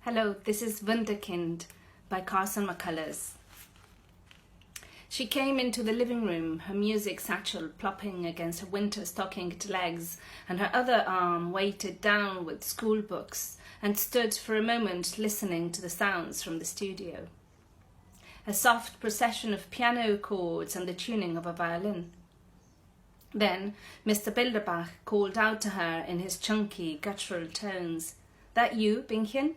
Hello, this is Wunderkind by Carson McCullers. She came into the living room, her music satchel plopping against her winter-stockinged legs, and her other arm weighted down with school books, and stood for a moment listening to the sounds from the studio. A soft procession of piano chords and the tuning of a violin. Then Mr. Bilderbach called out to her in his chunky, guttural tones, "That you, Binkchen?"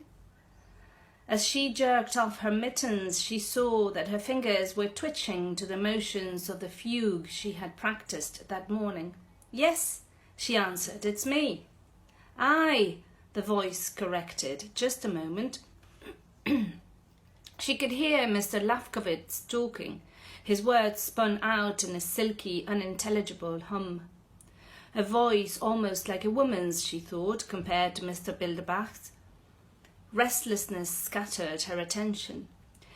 As she jerked off her mittens, she saw that her fingers were twitching to the motions of the fugue she had practiced that morning. "Yes," she answered, "it's me." "Aye," the voice corrected. "Just a moment." She could hear Mr. Lafkovitz talking. His words spun out in a silky, unintelligible hum. A voice almost like a woman's, she thought, compared to Mr. Bilderbach's. Restlessness scattered her attention.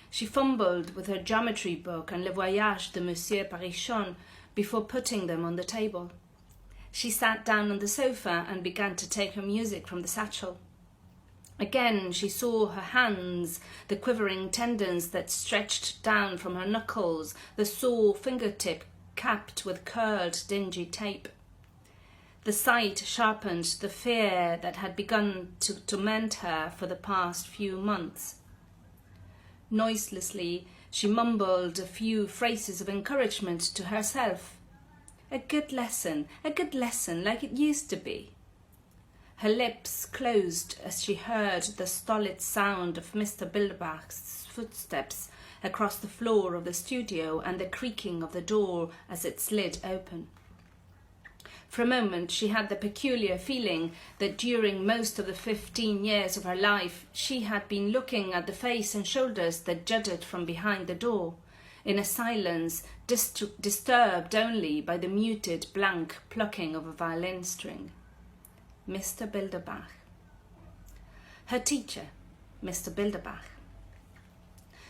She fumbled with her geometry book and Le Voyage de Monsieur Parichon before putting them on the table. She sat down on the sofa and began to take her music from the satchel. Again she saw her hands, the quivering tendons that stretched down from her knuckles, the sore fingertip capped with curled, dingy tape. The sight sharpened the fear that had begun to torment her for the past few months. Noiselessly, she mumbled a few phrases of encouragement to herself. A good lesson, like it used to be." Her lips closed as she heard the stolid sound of Mr. Bilderbach's footsteps across the floor of the studio and the creaking of the door as it slid open. For a moment she had the peculiar feeling that during most of the 15 years of her life she had been looking at the face and shoulders that jutted from behind the door, in a silence disturbed only by the muted blank plucking of a violin string. Mr. Bilderbach. Her teacher, Mr. Bilderbach.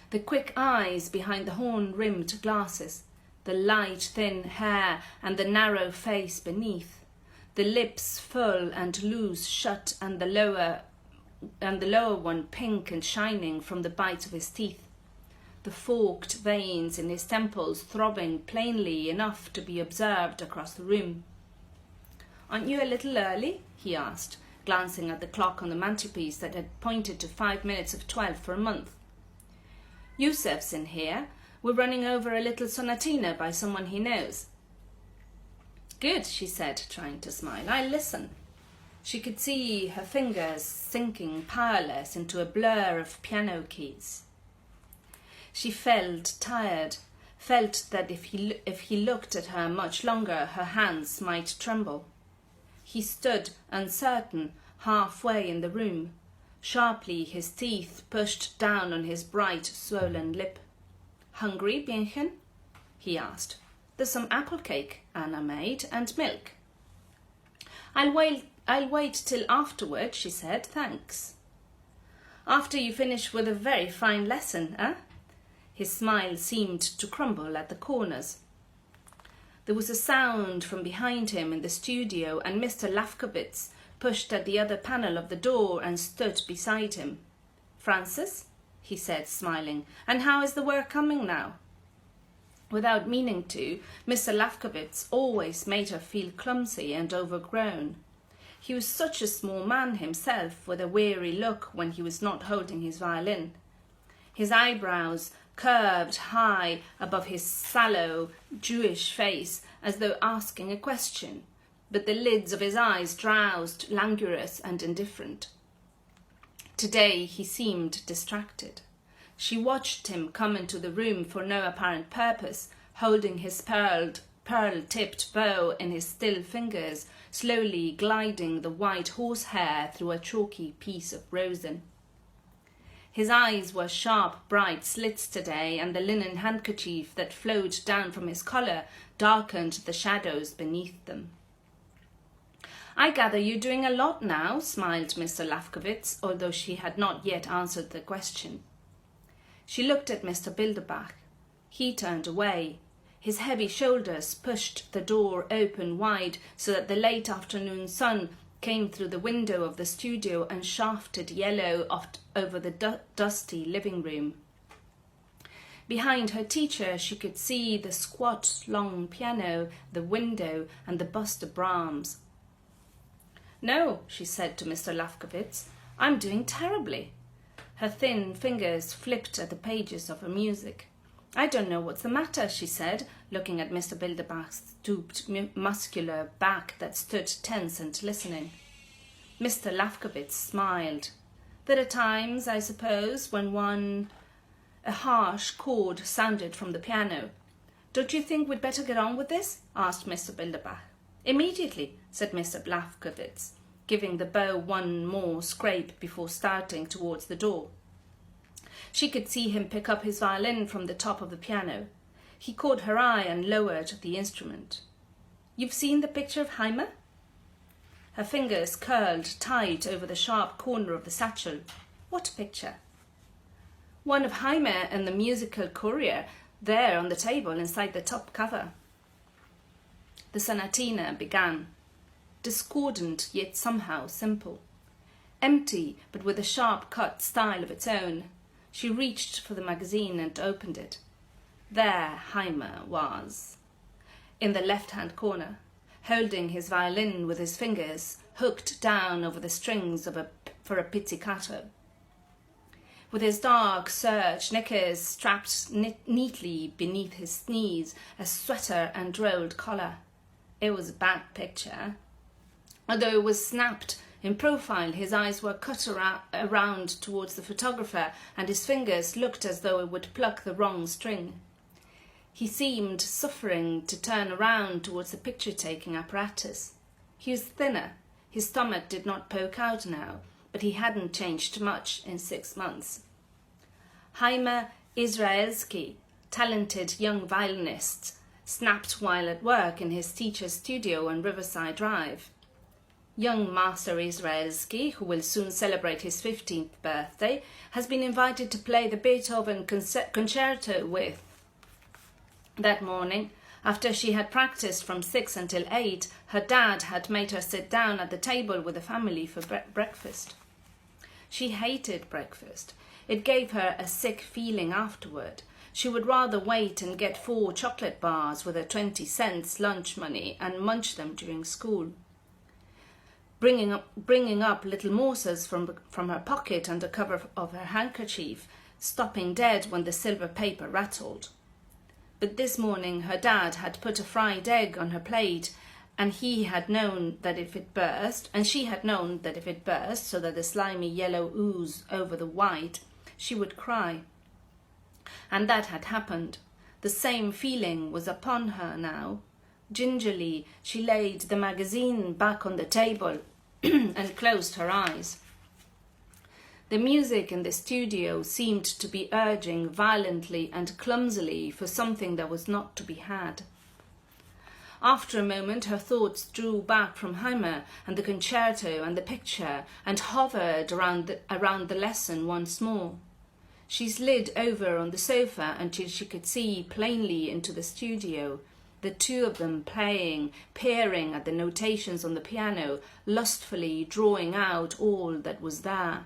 The quick eyes behind the horn-rimmed glasses, the light, thin hair and the narrow face beneath, the lips full and loose shut and the lower one pink and shining from the bites of his teeth, the forked veins in his temples throbbing plainly enough to be observed across the room. "Aren't you a little early?" he asked, glancing at the clock on the mantelpiece that had pointed to 5 minutes of 12 for a month. "Yusef's in here. We're running over a little sonatina by someone he knows." "Good," she said, trying to smile. "I'll listen." She could see her fingers sinking powerless into a blur of piano keys. She felt tired, felt that if he looked at her much longer, her hands might tremble. He stood uncertain, halfway in the room. Sharply his teeth pushed down on his bright, swollen lip. "Hungry, Binkchen?" he asked. "There's some apple cake Anna made and milk." I'll wait till afterward," she said. "Thanks." "After you finish with a very fine lesson, eh?" His smile seemed to crumble at the corners. There was a sound from behind him in the studio, and Mr. Lafkovitz pushed at the other panel of the door and stood beside him. "Francis?" he said, smiling. "And how is the work coming now?" Without meaning to, Mr. Lafkovitz always made her feel clumsy and overgrown. He was such a small man himself, with a weary look when he was not holding his violin. His eyebrows curved high above his sallow, Jewish face, as though asking a question, but the lids of his eyes drowsed, languorous and indifferent. Today he seemed distracted. She watched him come into the room for no apparent purpose, holding his pearl-tipped bow in his still fingers, slowly gliding the white horsehair through a chalky piece of rosin. His eyes were sharp, bright slits today, and the linen handkerchief that flowed down from his collar darkened the shadows beneath them. "I gather you're doing a lot now," smiled Mr. Lafkovitz, although she had not yet answered the question. She looked at Mr. Bilderbach. He turned away. His heavy shoulders pushed the door open wide so that the late afternoon sun came through the window of the studio and shafted yellow over the dusty living room. Behind her teacher, she could see the squat, long piano, the window, and the bust of Brahms. "No," she said to Mr. Lafkovitz, "I'm doing terribly." Her thin fingers flipped at the pages of her music. "I don't know what's the matter," she said, looking at Mr. Bilderbach's stooped, muscular back that stood tense and listening. Mr. Lafkovitz smiled. "There are times, I suppose, when a harsh chord sounded from the piano. Don't you think we'd better get on with this?" asked Mr. Bilderbach. "Immediately," said Mr. Lafkovitz, giving the bow one more scrape before starting towards the door. She could see him pick up his violin from the top of the piano. He caught her eye and lowered the instrument. "You've seen the picture of Heimer?" Her fingers curled tight over the sharp corner of the satchel. "What picture?" "One of Heimer and the musical Courier, there on the table inside the top cover." The sonatina began, discordant yet somehow simple. Empty, but with a sharp-cut style of its own. She reached for the magazine and opened it. There Heimer was, in the left-hand corner, holding his violin with his fingers hooked down over the strings for a pizzicato. With his dark serge knickers strapped neatly beneath his knees, a sweater and rolled collar. It was a bad picture. Although it was snapped in profile, his eyes were cut around towards the photographer, and his fingers looked as though it would pluck the wrong string. He seemed suffering to turn around towards the picture-taking apparatus. He was thinner. His stomach did not poke out now, but he hadn't changed much in 6 months. Heimer Israelski, talented young violinist, snapped while at work in his teacher's studio on Riverside Drive. Young Master Israelski, who will soon celebrate his 15th birthday, has been invited to play the Beethoven concerto with. That morning, after she had practiced from 6 until 8, her dad had made her sit down at the table with the family for breakfast. She hated breakfast. It gave her a sick feeling afterward. She would rather wait and get 4 chocolate bars with her 20 cents lunch money and munch them during school. Bringing up little morsels from her pocket under cover of her handkerchief, stopping dead when the silver paper rattled. But this morning her dad had put a fried egg on her plate, and he had known that if it burst, and she had known that if it burst so that the slimy yellow ooze over the white, she would cry. And that had happened. The same feeling was upon her now. Gingerly, she laid the magazine back on the table and closed her eyes. The music in the studio seemed to be urging violently and clumsily for something that was not to be had. After a moment, her thoughts drew back from Heimer and the concerto and the picture and hovered around the lesson once more. She slid over on the sofa until she could see plainly into the studio, the two of them playing, peering at the notations on the piano, lustfully drawing out all that was there.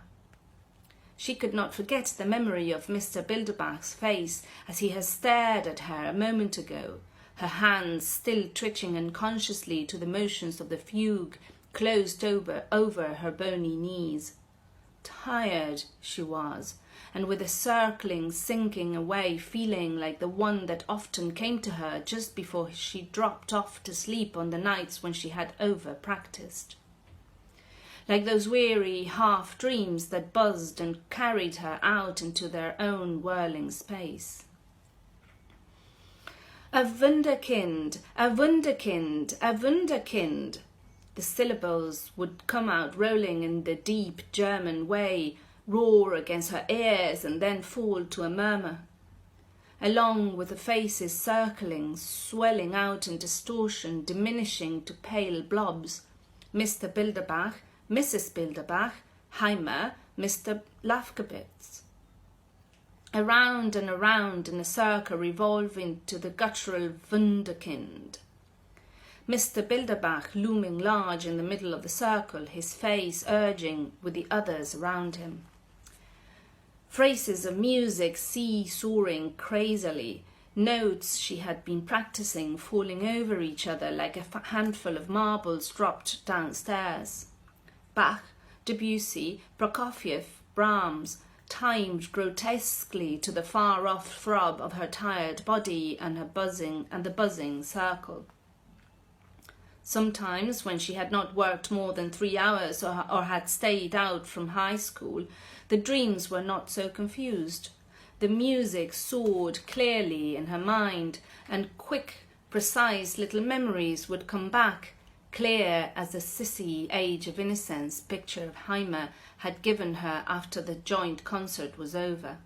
She could not forget the memory of Mr. Bilderbach's face as he had stared at her a moment ago, her hands still twitching unconsciously to the motions of the fugue closed over her bony knees. Tired she was, and with a circling, sinking away feeling like the one that often came to her just before she dropped off to sleep on the nights when she had over-practiced. Like those weary half-dreams that buzzed and carried her out into their own whirling space. "A Wunderkind, a Wunderkind, a Wunderkind." The syllables would come out rolling in the deep German way, roar against her ears and then fall to a murmur. Along with the faces circling, swelling out in distortion, diminishing to pale blobs, Mr. Bilderbach, Mrs. Bilderbach, Heimer, Mr. Lafkovitz. Around and around in a circle revolving to the guttural Wunderkind. Mr. Bilderbach looming large in the middle of the circle, his face urging with the others around him. Phrases of music see-sawing crazily, notes she had been practicing falling over each other like a handful of marbles dropped downstairs. Bach, Debussy, Prokofiev, Brahms, timed grotesquely to the far-off throb of her tired body and the buzzing circle. Sometimes, when she had not worked more than 3 hours or had stayed out from high school, the dreams were not so confused. The music soared clearly in her mind, and quick, precise little memories would come back, clear as the sissy age of innocence picture of Heimer had given her after the joint concert was over.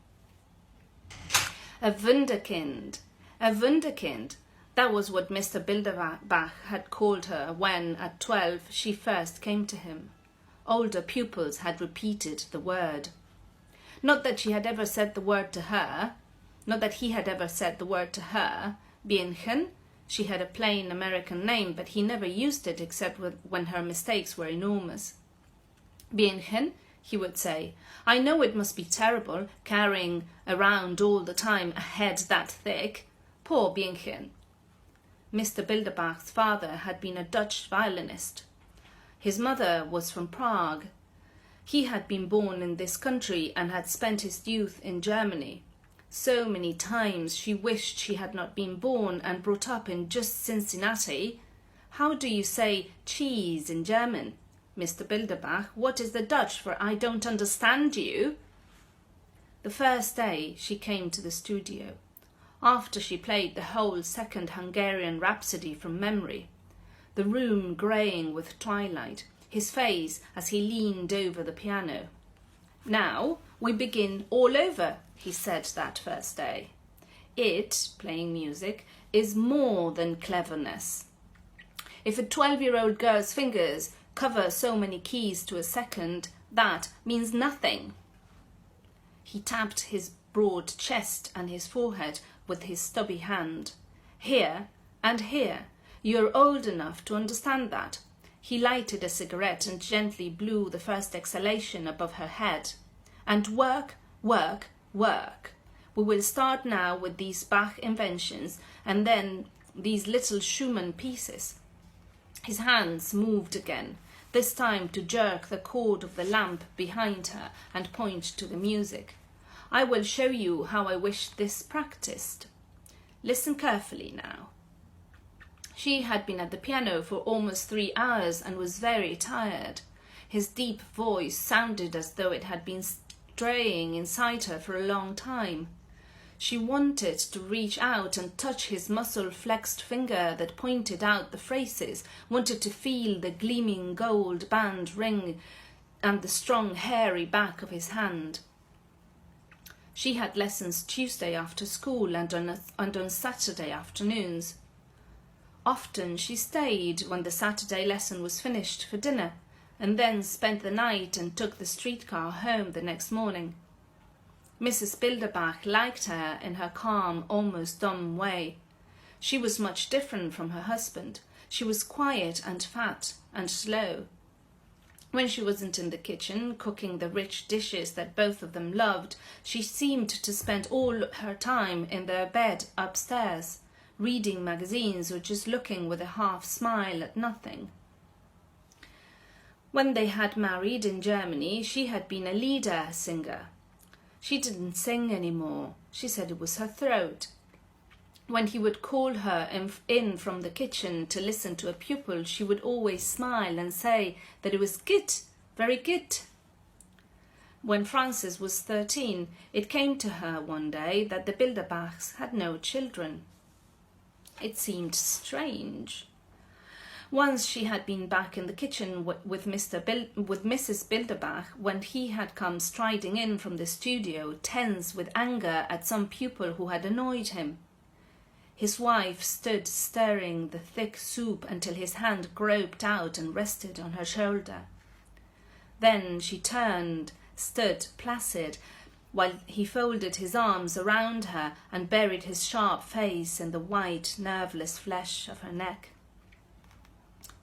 A Wunderkind, a Wunderkind. That was what Mr. Bilderbach had called her when, at 12, she first came to him. Older pupils had repeated the word. Not that she had ever said the word to her, not that he had ever said the word to her. Bienchen, she had a plain American name, but he never used it except when her mistakes were enormous. Bienchen, he would say, I know it must be terrible, carrying around all the time a head that thick. Poor Bienchen. Mr. Bilderbach's father had been a Dutch violinist. His mother was from Prague. He had been born in this country and had spent his youth in Germany. So many times she wished she had not been born and brought up in just Cincinnati. How do you say cheese in German? Mr. Bilderbach, what is the Dutch, for I don't understand you? The first day she came to the studio, after she played the whole second Hungarian Rhapsody from memory, the room greying with twilight, his face as he leaned over the piano. Now we begin all over, he said that first day. It, playing music, is more than cleverness. If a 12-year-old girl's fingers cover so many keys to a second, that means nothing. He tapped his broad chest and his forehead with his stubby hand. Here and here. You're old enough to understand that. He lighted a cigarette and gently blew the first exhalation above her head. And work, work, work. We will start now with these Bach inventions and then these little Schumann pieces. His hands moved again, this time to jerk the cord of the lamp behind her and point to the music. I will show you how I wish this practiced. Listen carefully now. She had been at the piano for almost 3 hours and was very tired. His deep voice sounded as though it had been straying inside her for a long time. She wanted to reach out and touch his muscle-flexed finger that pointed out the phrases, wanted to feel the gleaming gold band ring and the strong hairy back of his hand. She had lessons Tuesday after school and on Saturday afternoons. Often she stayed when the Saturday lesson was finished for dinner, and then spent the night and took the streetcar home the next morning. Mrs. Bilderbach liked her in her calm, almost dumb way. She was much different from her husband. She was quiet and fat and slow. When she wasn't in the kitchen, cooking the rich dishes that both of them loved, she seemed to spend all her time in their bed upstairs, reading magazines or just looking with a half smile at nothing. When they had married in Germany, she had been a Lieder singer. She didn't sing anymore. She said it was her throat. When he would call her in from the kitchen to listen to a pupil, she would always smile and say that it was good, very good. When Frances was 13, it came to her one day that the Bilderbachs had no children. It seemed strange. Once she had been back in the kitchen with Mrs. Bilderbach when he had come striding in from the studio, tense with anger at some pupil who had annoyed him. His wife stood stirring the thick soup until his hand groped out and rested on her shoulder. Then she turned, stood placid, while he folded his arms around her and buried his sharp face in the white, nerveless flesh of her neck.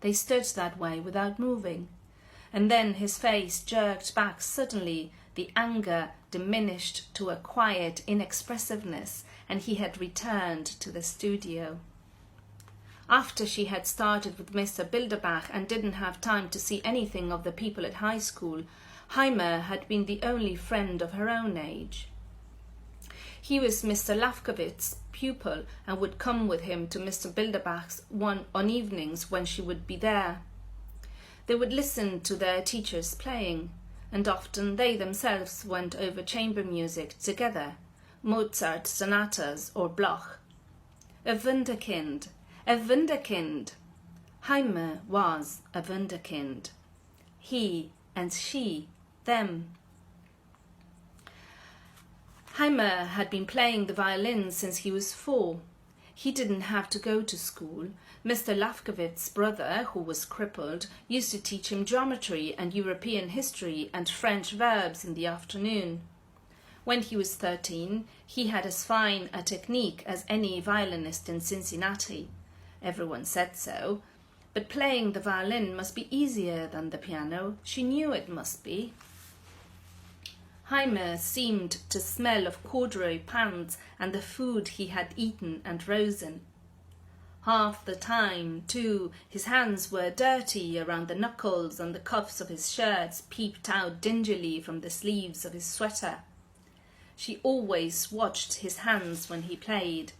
They stood that way without moving. And then his face jerked back suddenly, the anger diminished to a quiet inexpressiveness, and he had returned to the studio. After she had started with Mr. Bilderbach and didn't have time to see anything of the people at high school, Heimer had been the only friend of her own age. He was Mr. Lafkowitz's pupil and would come with him to Mr. Bilderbach's on evenings when she would be there. They would listen to their teachers playing, and often they themselves went over chamber music together, Mozart sonatas or Bloch. A Wunderkind, a Wunderkind. Heimer was a Wunderkind. He and she, them. Heimer had been playing the violin since he was 4. He didn't have to go to school. Mr. Lafkowitz's brother, who was crippled, used to teach him geometry and European history and French verbs in the afternoon. When he was 13, he had as fine a technique as any violinist in Cincinnati. Everyone said so. But playing the violin must be easier than the piano. She knew it must be. Heimer seemed to smell of corduroy pants and the food he had eaten and Rosen. Half the time, too, his hands were dirty around the knuckles and the cuffs of his shirts peeped out dingily from the sleeves of his sweater. She always watched his hands when he played.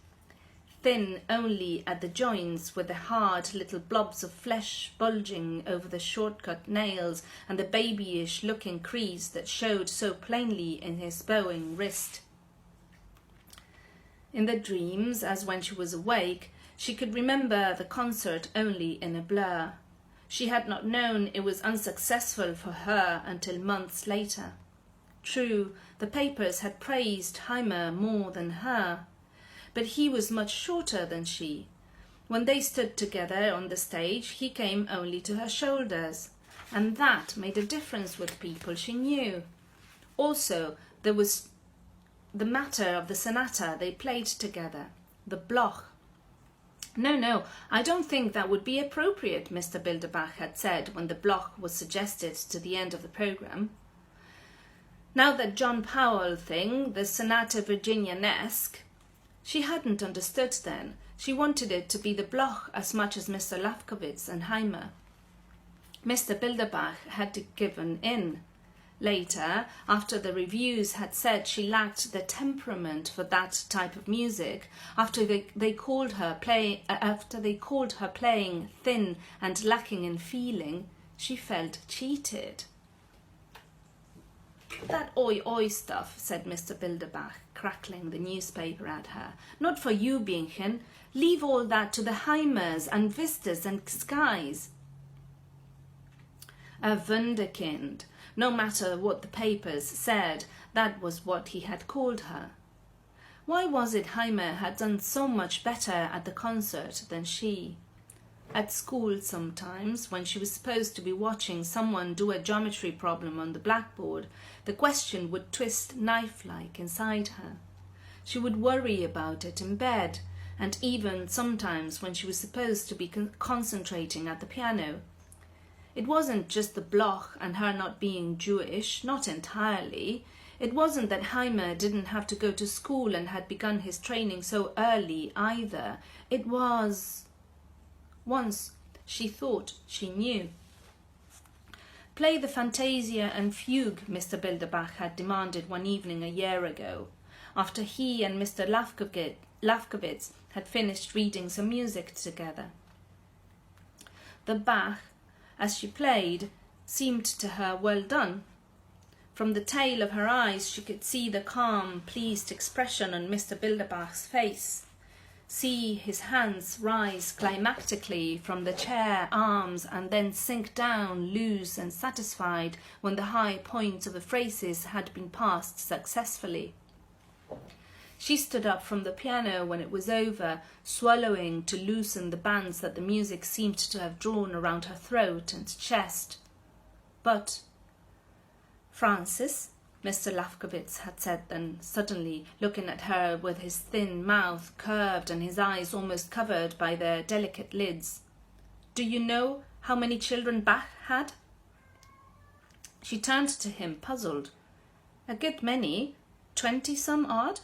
Thin only at the joints with the hard little blobs of flesh bulging over the short-cut nails and the babyish-looking crease that showed so plainly in his bowing wrist. In the dreams, as when she was awake, she could remember the concert only in a blur. She had not known it was unsuccessful for her until months later. True, the papers had praised Heimer more than her, but he was much shorter than she. When they stood together on the stage, he came only to her shoulders, and that made a difference with people she knew. Also, there was the matter of the sonata they played together, the Bloch. No, I don't think that would be appropriate, Mr. Bilderbach had said when the Bloch was suggested to the end of the programme. Now that John Powell thing, the Sonata Virginianesque, she hadn't understood then. She wanted it to be the Bloch as much as Mr. Lafkowitz and Heimer. Mr. Bilderbach had given in. Later, after the reviews had said she lacked the temperament for that type of music, after they called her playing thin and lacking in feeling, she felt cheated. That oi stuff, said Mr. Bilderbach, crackling the newspaper at her. Not for you, Bienchen. Leave all that to the Heimers and Vistas and Skies. A Wunderkind. No matter what the papers said, that was what he had called her. Why was it Heimer had done so much better at the concert than she? At school sometimes, when she was supposed to be watching someone do a geometry problem on the blackboard, the question would twist knife-like inside her. She would worry about it in bed, and even sometimes when she was supposed to be concentrating at the piano. It wasn't just the Bloch and her not being Jewish, not entirely. It wasn't that Heimer didn't have to go to school and had begun his training so early either. It was... Once she thought she knew. Play the Fantasia and Fugue, Mr. Bilderbach had demanded one evening a year ago, after he and Mr. Lafkowitz had finished reading some music together. The Bach, as she played, seemed to her well done. From the tail of her eyes she could see the calm, pleased expression on Mr. Bilderbach's face, see his hands rise climactically from the chair arms and then sink down loose and satisfied when the high points of the phrases had been passed successfully. She stood up from the piano when it was over, swallowing to loosen the bands that the music seemed to have drawn around her throat and chest. But, Frances, Mr. Lafkowitz had said then, suddenly looking at her with his thin mouth curved and his eyes almost covered by their delicate lids, do you know how many children Bach had? She turned to him, puzzled. A good many, 20-some odd.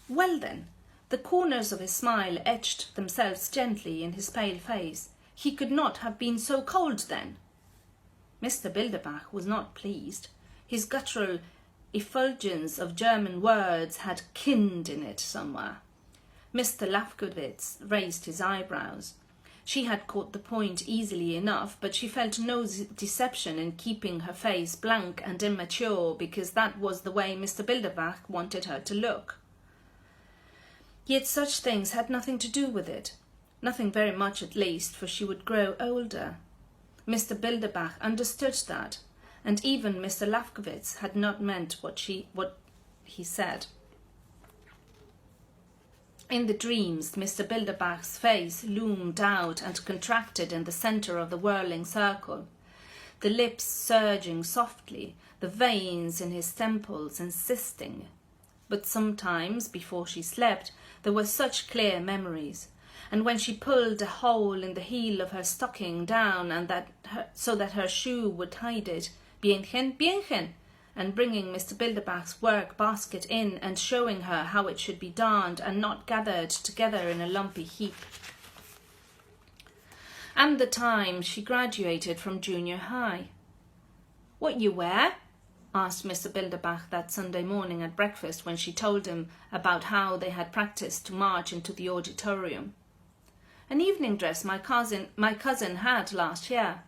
Well then, the corners of his smile etched themselves gently in his pale face. He could not have been so cold then. Mr. Bilderbach was not pleased. His guttural effulgence of German words had kind in it somewhere. Mr. Lafkowitz raised his eyebrows. She had caught the point easily enough, but she felt no deception in keeping her face blank and immature, because that was the way Mr. Bilderbach wanted her to look. Yet such things had nothing to do with it. Nothing very much at least, for she would grow older. Mr. Bilderbach understood that, and even Mr. Lafkowitz had not meant what he said. In the dreams, Mr. Bilderbach's face loomed out and contracted in the centre of the whirling circle, the lips surging softly, the veins in his temples insisting. But sometimes, before she slept, there were such clear memories, and when she pulled a hole in the heel of her stocking down so that her shoe would hide it, Bienchen, Bienchen, and bringing Mr. Bilderbach's work basket in and showing her how it should be darned and not gathered together in a lumpy heap. And the time she graduated from junior high. What you wear? Asked Mr. Bilderbach that Sunday morning at breakfast when she told him about how they had practiced to march into the auditorium. An evening dress my cousin had last year.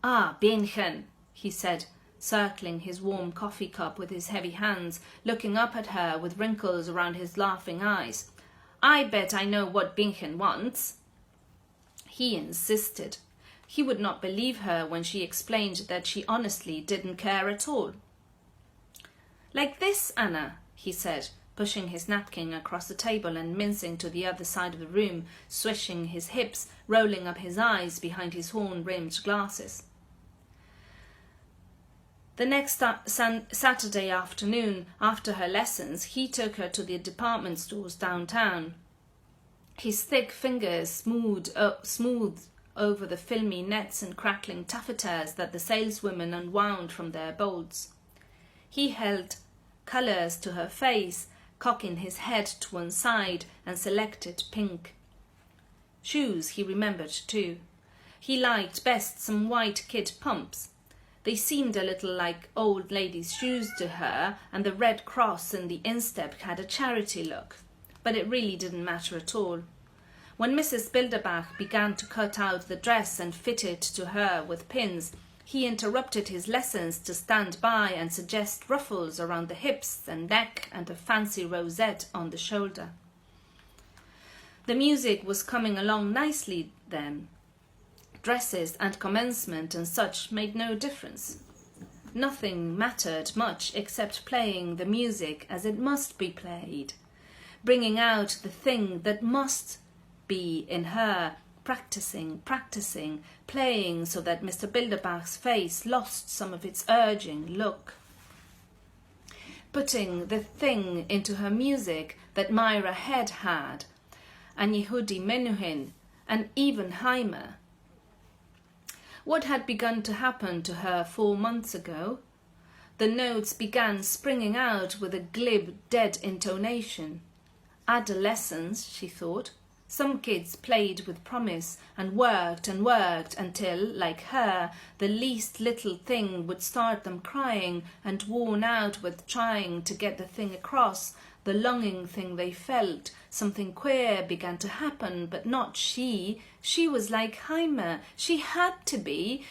Ah, Bienchen, he said, circling his warm coffee cup with his heavy hands, looking up at her with wrinkles around his laughing eyes. I bet I know what Bienchen wants. He insisted. He would not believe her when she explained that she honestly didn't care at all. Like this, Anna, he said, pushing his napkin across the table and mincing to the other side of the room, swishing his hips, rolling up his eyes behind his horn-rimmed glasses. The next Saturday afternoon, after her lessons, he took her to the department stores downtown. His thick fingers smoothed over the filmy nets and crackling taffetas that the saleswomen unwound from their bolts. He held colours to her face, cocking his head to one side, and selected pink. Shoes he remembered too. He liked best some white kid pumps. They seemed a little like old ladies' shoes to her, and the red cross in the instep had a charity look. But it really didn't matter at all. When Mrs. Bilderbach began to cut out the dress and fit it to her with pins, he interrupted his lessons to stand by and suggest ruffles around the hips and neck and a fancy rosette on the shoulder. The music was coming along nicely then. Dresses and commencement and such made no difference. Nothing mattered much except playing the music as it must be played, bringing out the thing that must be in her, practicing, playing so that Mr. Bilderbach's face lost some of its urging look. Putting the thing into her music that Myra Head had, and Yehudi Menuhin, and even Heimer. What had begun to happen to her 4 months ago? The notes began springing out with a glib, dead intonation. Adolescence, she thought. Some kids played with promise and worked until, like her, the least little thing would start them crying, and worn out with trying to get the thing across, the longing thing they felt. Something queer began to happen, but not she. She was like Heimer. She had to be.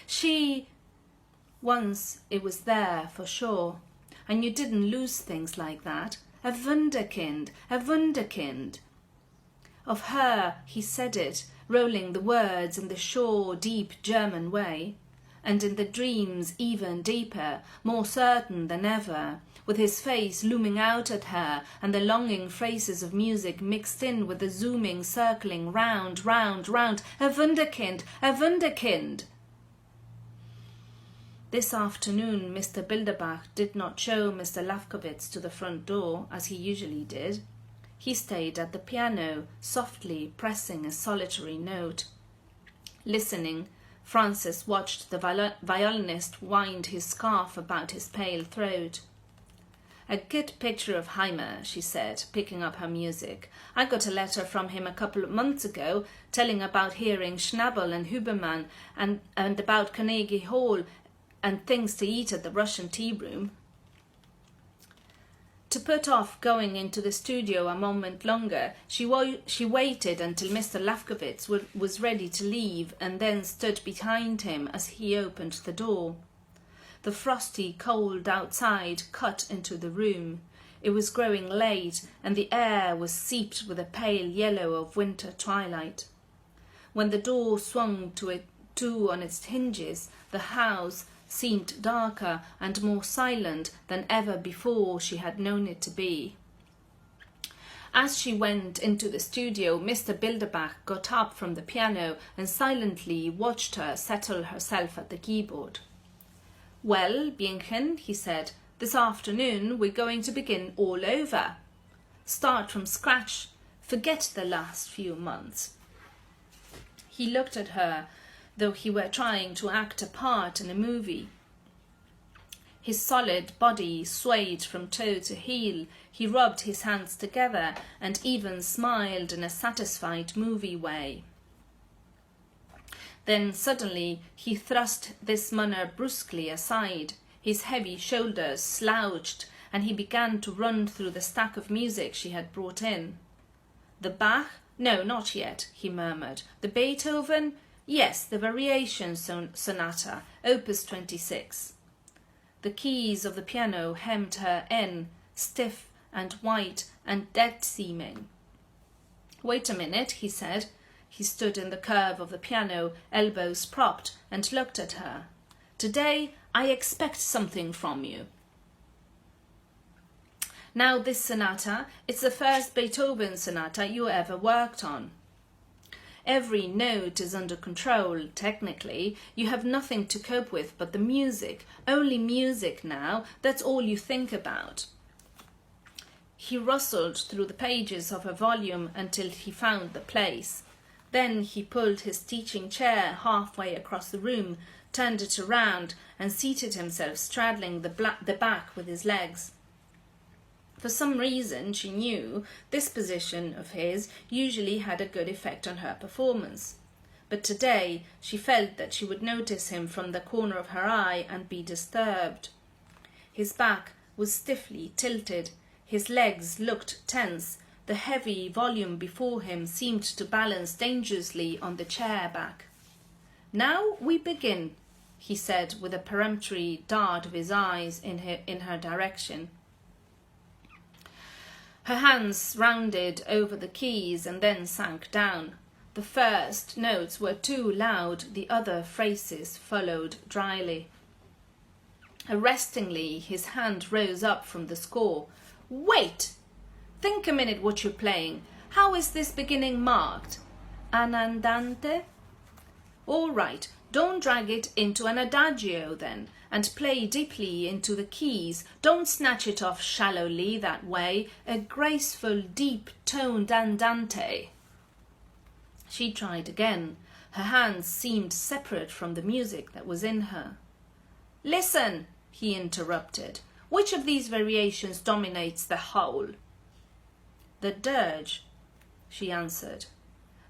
Once it was there for sure. And you didn't lose things like that. A Wunderkind, a Wunderkind. Of her he said it, rolling the words in the sure, deep German way, and in the dreams even deeper, more certain than ever, with his face looming out at her, and the longing phrases of music mixed in with the zooming, circling round, a Wunderkind, a Wunderkind. This afternoon Mr. Bilderbach did not show Mr. Lafkowitz to the front door, as he usually did. He stayed at the piano, softly pressing a solitary note, listening, Frances watched the violinist wind his scarf about his pale throat. "A good picture of Heimer," she said, picking up her music. "I got a letter from him a couple of months ago, telling about hearing Schnabel and Huberman and about Carnegie Hall and things to eat at the Russian tea room." To put off going into the studio a moment longer, she waited until Mr. Lafkovitz was ready to leave and then stood behind him as he opened the door. The frosty cold outside cut into the room. It was growing late and the air was seeped with a pale yellow of winter twilight. When the door swung to on its hinges, the house seemed darker and more silent than ever before she had known it to be. As she went into the studio, Mr. Bilderbach got up from the piano and silently watched her settle herself at the keyboard. "Well, Bienchen," he said, "this afternoon we're going to begin all over. Start from scratch. Forget the last few months." He looked at her, though he were trying to act a part in a movie. His solid body swayed from toe to heel. He rubbed his hands together and even smiled in a satisfied movie way. Then suddenly he thrust this manner brusquely aside. His heavy shoulders slouched and he began to run through the stack of music she had brought in. "The Bach? No, not yet," he murmured. "The Beethoven? Yes, the Variation Sonata, Opus 26. The keys of the piano hemmed her in, stiff and white and dead-seeming. "Wait a minute," he said. He stood in the curve of the piano, elbows propped, and looked at her. "Today I expect something from you. Now this sonata, it's the first Beethoven sonata you ever worked on. Every note is under control, technically. You have nothing to cope with but the music. Only music now, that's all you think about." He rustled through the pages of her volume until he found the place. Then he pulled his teaching chair halfway across the room, turned it around, and seated himself straddling the back with his legs. For some reason, she knew, this position of his usually had a good effect on her performance. But today she felt that she would notice him from the corner of her eye and be disturbed. His back was stiffly tilted, his legs looked tense, the heavy volume before him seemed to balance dangerously on the chair back. "Now we begin," he said with a peremptory dart of his eyes in her direction. Her hands rounded over the keys and then sank down. The first notes were too loud, the other phrases followed dryly. Arrestingly, his hand rose up from the score. "Wait! Think a minute what you're playing. How is this beginning marked? Andante? All right, don't drag it into an adagio then, and play deeply into the keys. Don't snatch it off shallowly that way. A graceful, deep-toned andante." She tried again. Her hands seemed separate from the music that was in her. "Listen," he interrupted. "Which of these variations dominates the whole?" "The dirge," she answered.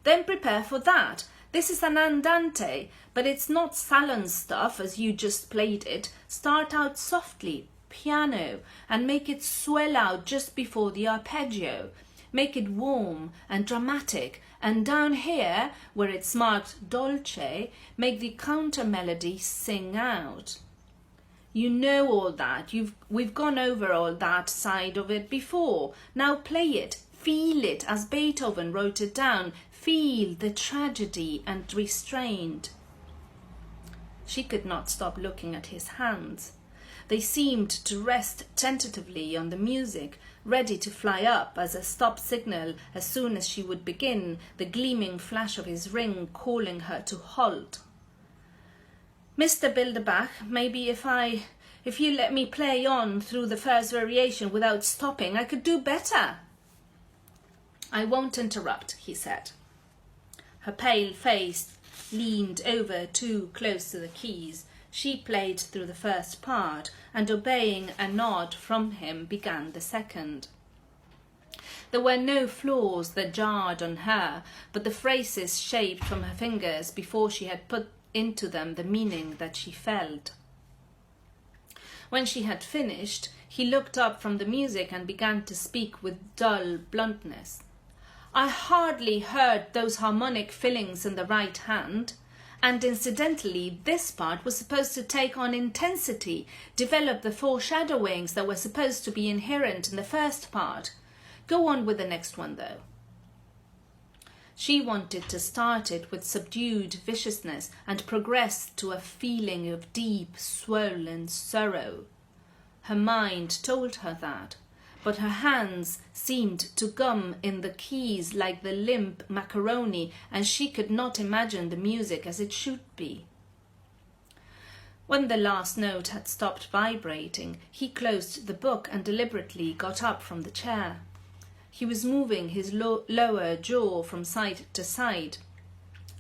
"Then prepare for that. This is an andante, but it's not salon stuff as you just played it. Start out softly, piano, and make it swell out just before the arpeggio. Make it warm and dramatic, and down here, where it's marked dolce, make the counter melody sing out. You know all that. We've gone over all that side of it before. Now play it. Feel it as Beethoven wrote it down. Feel the tragedy and restraint." She could not stop looking at his hands. They seemed to rest tentatively on the music, ready to fly up as a stop signal as soon as she would begin, the gleaming flash of his ring calling her to halt. "Mr. Bilderbach, maybe if you let me play on through the first variation without stopping, I could do better." "I won't interrupt," he said. Her pale face leaned over too close to the keys. She played through the first part, and obeying a nod from him, began the second. There were no flaws that jarred on her, but the phrases shaped from her fingers before she had put into them the meaning that she felt. When she had finished, he looked up from the music and began to speak with dull bluntness. I hardly heard those harmonic fillings in the right hand, and incidentally this part was supposed to take on intensity, develop the foreshadowings that were supposed to be inherent in the first part. Go on with the next one though. She wanted to start it with subdued viciousness and progress to a feeling of deep, swollen sorrow. Her mind told her that, but her hands seemed to gum in the keys like the limp macaroni, and she could not imagine the music as it should be. When the last note had stopped vibrating, he closed the book and deliberately got up from the chair. He was moving his lower jaw from side to side,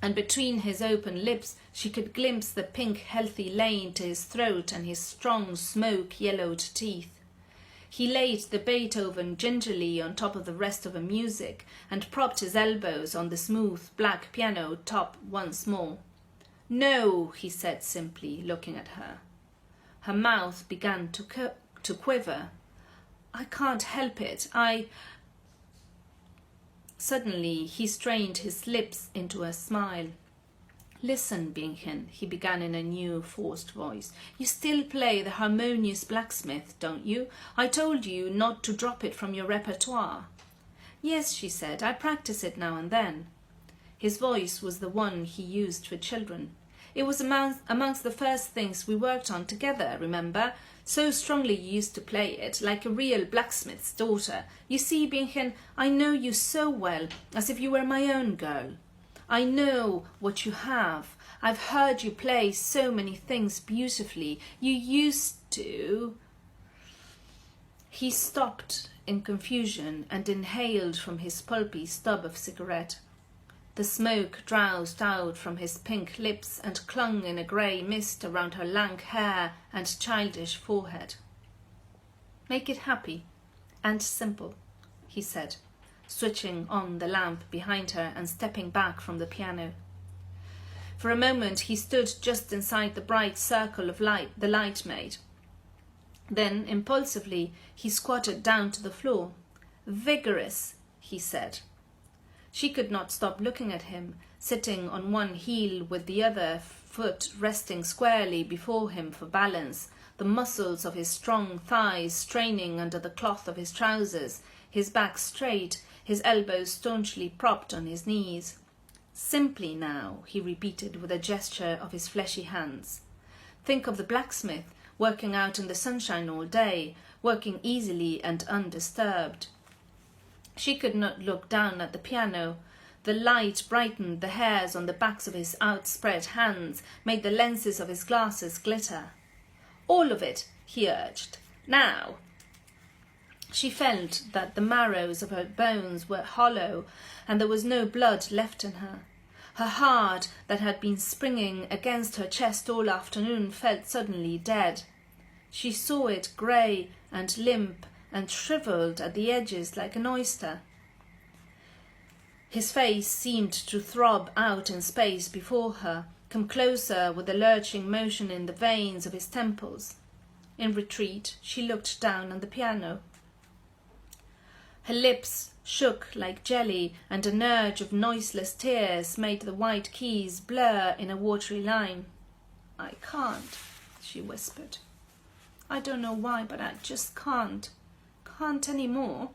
and between his open lips she could glimpse the pink healthy lane to his throat and his strong smoke-yellowed teeth. He laid the Beethoven gingerly on top of the rest of the music and propped his elbows on the smooth black piano top once more. No, he said simply, looking at her. Her mouth began to quiver. I can't help it. Suddenly he strained his lips into a smile. Listen, Binghen, he began in a new, forced voice. You still play the harmonious blacksmith, don't you? I told you not to drop it from your repertoire. Yes, she said, I practice it now and then. His voice was the one he used for children. It was amongst the first things we worked on together, remember? So strongly you used to play it, like a real blacksmith's daughter. You see, Binghen, I know you so well, as if you were my own girl. I know what you have. I've heard you play so many things beautifully. You used to... He stopped in confusion and inhaled from his pulpy stub of cigarette. The smoke drowsed out from his pink lips and clung in a grey mist around her lank hair and childish forehead. Make it happy and simple, he said, switching on the lamp behind her and stepping back from the piano. For a moment he stood just inside the bright circle of light the light made. Then, impulsively, he squatted down to the floor. Vigorous, he said. She could not stop looking at him, sitting on one heel with the other foot resting squarely before him for balance, the muscles of his strong thighs straining under the cloth of his trousers, his back straight, his elbows staunchly propped on his knees. Simply now, he repeated with a gesture of his fleshy hands. Think of the blacksmith, working out in the sunshine all day, working easily and undisturbed. She could not look down at the piano. The light brightened the hairs on the backs of his outspread hands, made the lenses of his glasses glitter. All of it, he urged. Now. She felt that the marrows of her bones were hollow and there was no blood left in her. Her heart, that had been springing against her chest all afternoon, felt suddenly dead. She saw it grey and limp and shriveled at the edges like an oyster. His face seemed to throb out in space before her, come closer with a lurching motion in the veins of his temples. In retreat, she looked down on the piano. Her lips shook like jelly, and an urge of noiseless tears made the white keys blur in a watery line. I can't, she whispered. I don't know why, but I just can't. Can't any more.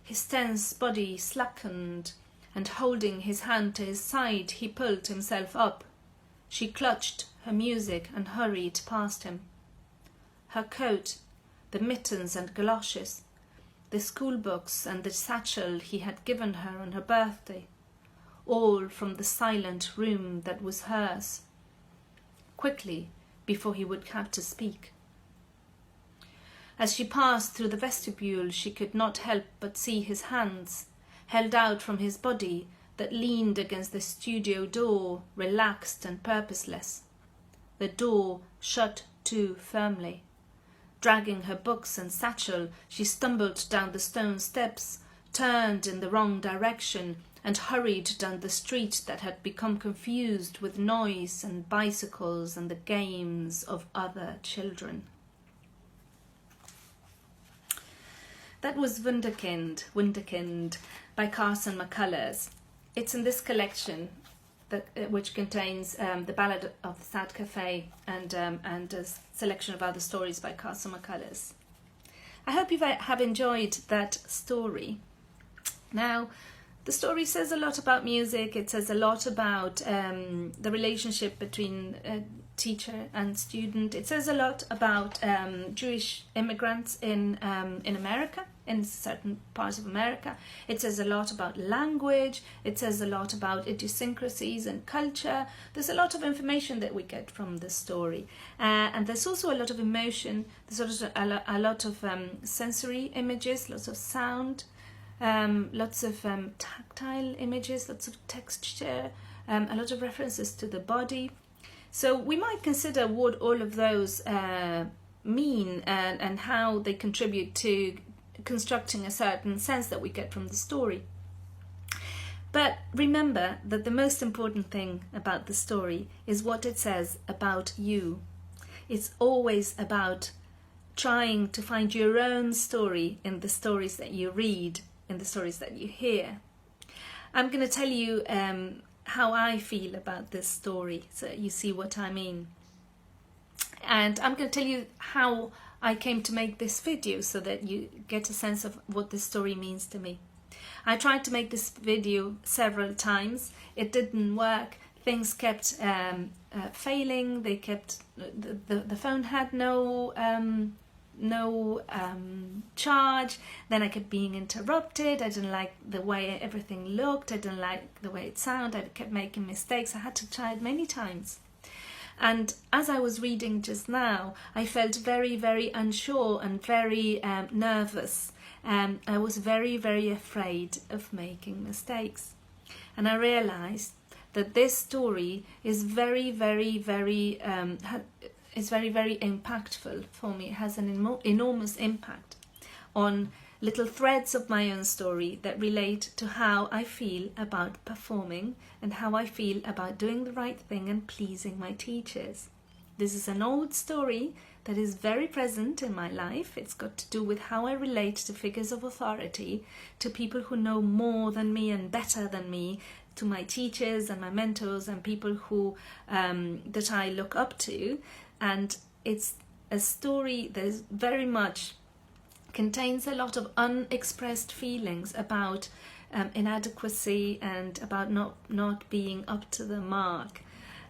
His tense body slackened, and holding his hand to his side, he pulled himself up. She clutched her music and hurried past him. Her coat, the mittens and galoshes, the school books and the satchel he had given her on her birthday, all from the silent room that was hers. Quickly, before he would have to speak. As she passed through the vestibule, she could not help but see his hands, held out from his body, that leaned against the studio door, relaxed and purposeless. The door shut too firmly. Dragging her books and satchel, she stumbled down the stone steps, turned in the wrong direction, and hurried down the street that had become confused with noise and bicycles and the games of other children. That was Wunderkind by Carson McCullers. It's in this collection which contains the Ballad of the Sad Cafe and a selection of other stories by Carson McCullers. I hope you have enjoyed that story. Now, the story says a lot about music. It says a lot about the relationship between teacher and student. It says a lot about Jewish immigrants in America, in certain parts of America. It says a lot about language. It says a lot about idiosyncrasies and culture. There's a lot of information that we get from the story. And there's also a lot of emotion. There's also a lot of sensory images, lots of sound, lots of tactile images, lots of texture, a lot of references to the body. So we might consider what all of those mean and how they contribute to constructing a certain sense that we get from the story. But remember that the most important thing about the story is what it says about you. It's always about trying to find your own story in the stories that you read, in the stories that you hear. I'm going to tell you how I feel about this story, so you see what I mean. And I'm going to tell you how I came to make this video so that you get a sense of what this story means to me. I tried to make this video several times. It didn't work. Things kept failing. They kept the phone had no charge. Then I kept being interrupted. I didn't like the way everything looked. I didn't like the way it sounded. I kept making mistakes. I had to try it many times. And as I was reading just now, I felt very, very unsure and very nervous. I was very, very afraid of making mistakes. And I realized that this story is very, very, very impactful for me. It has an enormous impact on little threads of my own story that relate to how I feel about performing and how I feel about doing the right thing and pleasing my teachers. This is an old story that is very present in my life. It's got to do with how I relate to figures of authority, to people who know more than me and better than me, to my teachers and my mentors and people who that I look up to. And it's a story that is very much contains a lot of unexpressed feelings about inadequacy and about not being up to the mark.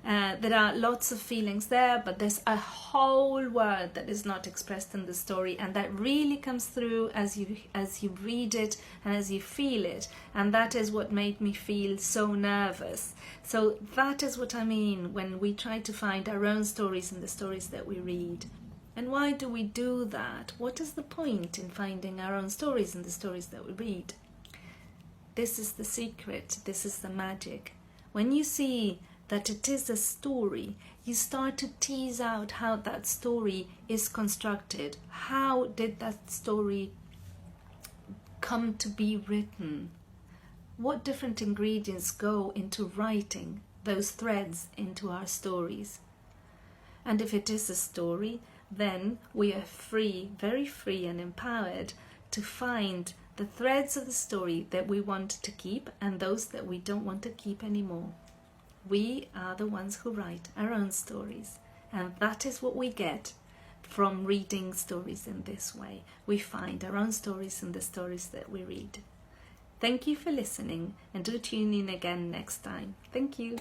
There are lots of feelings there, but there's a whole word that is not expressed in the story, and that really comes through as you read it and as you feel it, and that is what made me feel so nervous. So that is what I mean when we try to find our own stories in the stories that we read. And why do we do that? What is the point in finding our own stories in the stories that we read? This is the secret. This is the magic. When you see that it is a story, you start to tease out how that story is constructed. How did that story come to be written? What different ingredients go into writing those threads into our stories? And if it is a story, then we are free, very free and empowered to find the threads of the story that we want to keep and those that we don't want to keep anymore. We are the ones who write our own stories, and that is what we get from reading stories in this way. We find our own stories in the stories that we read. Thank you for listening, and do tune in again next time. Thank you.